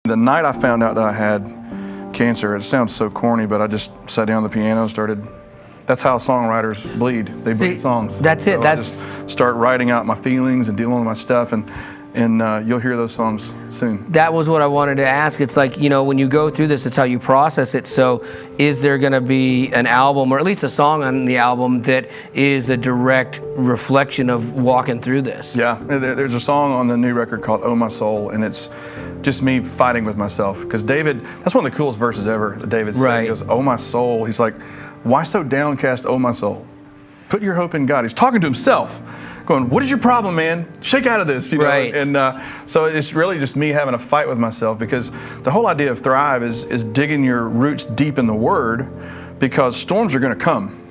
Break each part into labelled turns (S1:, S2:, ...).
S1: The night I found out that I had cancer, it sounds so corny, but I just sat down at the piano and started. That's how songwriters bleed. They bleed songs.
S2: That's it.
S1: I just start writing out my feelings and dealing with my stuff, and you'll hear those songs soon.
S2: That was what I wanted to ask. It's like, when you go through this, it's how you process it. So is there going to be an album, or at least a song on the album, that is a direct reflection of walking through this?
S1: Yeah, there's a song on the new record called Oh My Soul, and it's just me fighting with myself. Because David, that's one of the coolest verses ever that David said.
S2: Right.
S1: He goes, oh my soul. He's like, why so downcast, oh my soul? Put your hope in God. He's talking to himself, going, what is your problem, man? Shake out of this,
S2: Right.
S1: And so it's really just me having a fight with myself, because the whole idea of Thrive is digging your roots deep in the Word, because storms are going to come.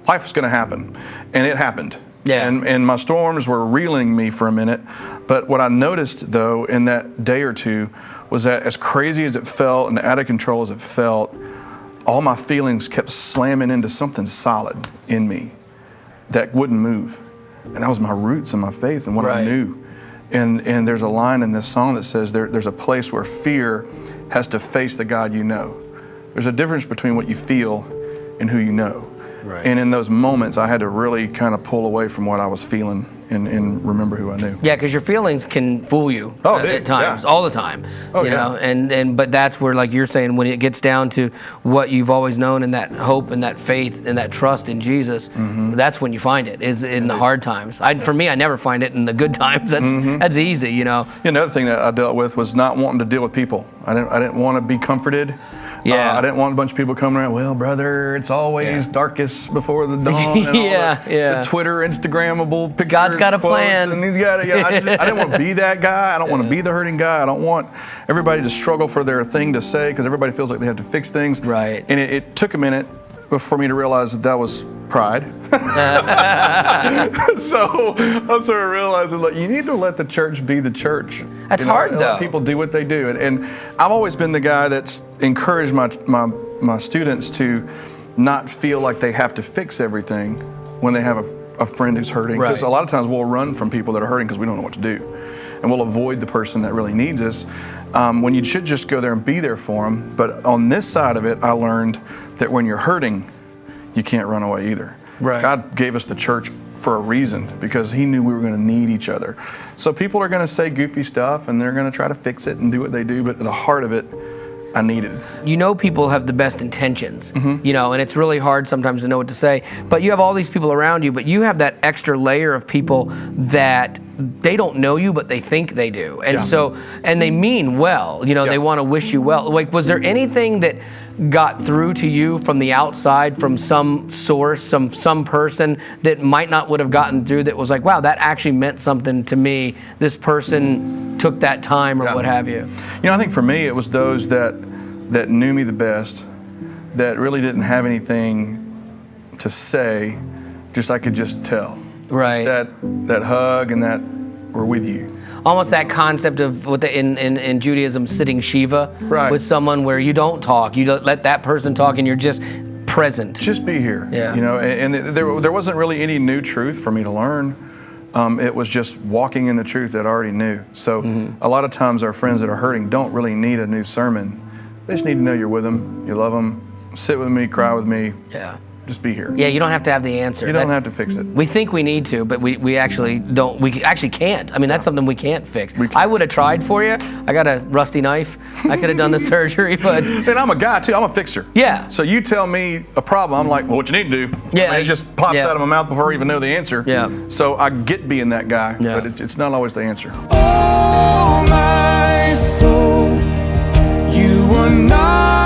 S1: Life is going to happen, and it happened.
S2: Yeah.
S1: And my storms were reeling me for a minute, but what I noticed, though, in that day or two was that as crazy as it felt and out of control as it felt, all my feelings kept slamming into something solid in me that wouldn't move. And that was my roots and my faith and what I knew. And there's a line in this song that says there's a place where fear has to face the God you know. There's a difference between what you feel and who you know. Right. And in those moments, I had to really kind of pull away from what I was feeling and remember who I knew.
S2: Yeah, because your feelings can fool you at times, all the time.
S1: Oh,
S2: you know, but that's where, like you're saying, when it gets down to what you've always known, and that hope and that faith and that trust in Jesus, that's when you find it, is in the hard times. For me, I never find it in the good times. That's easy, Yeah,
S1: another thing that I dealt with was not wanting to deal with people. I didn't want to be comforted.
S2: Yeah.
S1: I didn't want a bunch of people coming around, well, brother, it's always darkest before the dawn. And all the Twitter, Instagrammable pictures.
S2: God's got a plan.
S1: And he's got I didn't want to be that guy. I don't want to be the hurting guy. I don't want everybody to struggle for their thing to say, because everybody feels like they have to fix things.
S2: Right.
S1: And it took a minute for me to realize that was pride. So I started realizing, like, you need to let the church be the church.
S2: That's hard, though.
S1: Let people do what they do. And I've always been the guy that's encouraged my students to not feel like they have to fix everything when they have a friend who's hurting. Because a lot of times we'll run from people that are hurting because we don't know what to do. And we'll avoid the person that really needs us, when you should just go there and be there for them. But on this side of it, I learned that when you're hurting, you can't run away either.
S2: Right.
S1: God gave us the church for a reason, because He knew we were going to need each other. So people are going to say goofy stuff, and they're going to try to fix it and do what they do, but at the heart of it, I needed.
S2: People have the best intentions, and it's really hard sometimes to know what to say, but you have all these people around you, but you have that extra layer of people that they don't know you, but they think they do. And so, and they mean well, they want to wish you well. Like, was there anything that got through to you from the outside, from some source, some person that might not would have gotten through, that was like, wow, that actually meant something to me. This person took that time, or what have you.
S1: I think for me, it was those that knew me the best, that really didn't have anything to say, just I could just tell.
S2: Right.
S1: Just that hug and that we're with you.
S2: Almost that concept of what in Judaism, sitting Shiva with someone, where you don't talk, you don't let that person talk, and you're just present.
S1: Just be here.
S2: Yeah.
S1: And there wasn't really any new truth for me to learn. It was just walking in the truth that I already knew. So a lot of times our friends that are hurting don't really need a new sermon. They just need to know you're with them, you love them, sit with me, cry with me.
S2: Yeah.
S1: Just be here.
S2: Yeah, you don't have to have the answer.
S1: You don't have to fix it.
S2: We think we need to, but we actually don't. We actually can't. I mean, that's something we can't fix. I would have tried for you. I got a rusty knife. I could have done the surgery, but...
S1: And I'm a guy, too. I'm a fixer.
S2: Yeah.
S1: So you tell me a problem, I'm like, well, what you need to do?
S2: Yeah.
S1: And it just pops out of my mouth before I even know the answer.
S2: Yeah.
S1: So I get being that guy, but it's not always the answer.
S3: Oh, my soul, you are not